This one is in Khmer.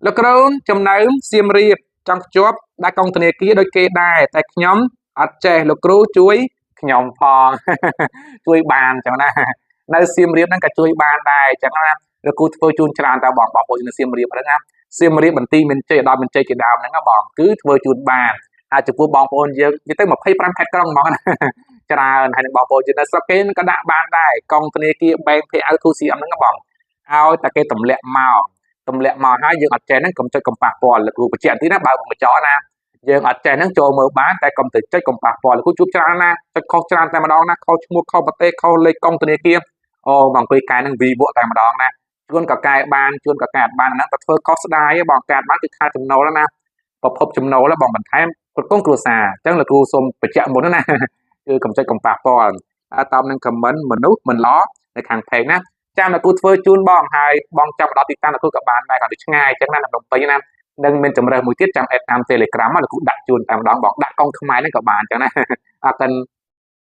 លោកគ្រូចំណើមសៀមរាបចង់ជាប់ដាក់កងធនាគារដូចគេដែរតែខ្ញុំអត់ចេះលោកគ្រូជួយខ្ញុំផងជួយបានចឹងណានៅសៀមរាបហ្នឹងក៏ជួយបានដែរចឹងណាលោកគ្រូធ្វើជូនច្រើនតើបងប្អូននៅសៀមរាបហ្នឹងណាសៀមរាបបន្ទាយមានជ័យដល់មានជ័យជាដើមហ្នឹងណាបងគឺធ្វើជូនបានហើយចំពោះបងប្អូនយើងនិយាយទៅ25ខេត្តក្រុងហ្មងណាច្រើនហើយនឹងបងប្អូនយើងនៅស្រុកគេក៏ដាក់បានដែរកងធនាគារ Bank PL 2CM ហ្នឹងណាបងឲ្យតែគេទម្លាក់មកហើយយើងអត់ចេះហ្នឹងកុំចុចកុំប៉ះពាល់លោកគ្រូបញ្ជាក់ទីណាបើកុំបញ្ចោណាយើងអត់ចេះហ្នឹងចូលមើលបានតែកុំទៅចុចកុំប៉ះពាល់លោកគ្រូជួបច្រើនណាចុចខុសច្រើនតែម្ដងណាខុសឈ្មោះខុសប្រទេសខុសលេខកងធនាគារអូបងពេលកែហ្នឹងវីវក់តែម្ដងណាជួនកកែបានជួនកកែអត់បានហ្នឹងក៏ធ្វើខុសស្ដាយបងកែបានគឺខាតចំណូលណាប្រភពចំណូលបងបន្ថែមគ្រប់គ្រងគ្រួសារអញ្ចឹងលោកគ្រូសូមបញ្ជាក់មុនណាគឺកុំចុចកុំប៉ះពាល់តាមនឹងខមមិនមនុស្សមិនល្អនៅខាងផេកណាចាំលោកគ្រូធ្វើជូនបងហើយបងចាំដល់ទីតាំងលោកគ្រូក៏បានដែរក៏ដូចឆ្ងាយអញ្ចឹងណានៅភ្នំពេញណានឹងមានជំរើសមួយទៀតចាំអេតតាម Telegram មកលោកគ្រូដាក់ជូនតែម្ដងបងដាក់កងខ្មែរហ្នឹងក៏បានអញ្ចឹងណាអរគុណ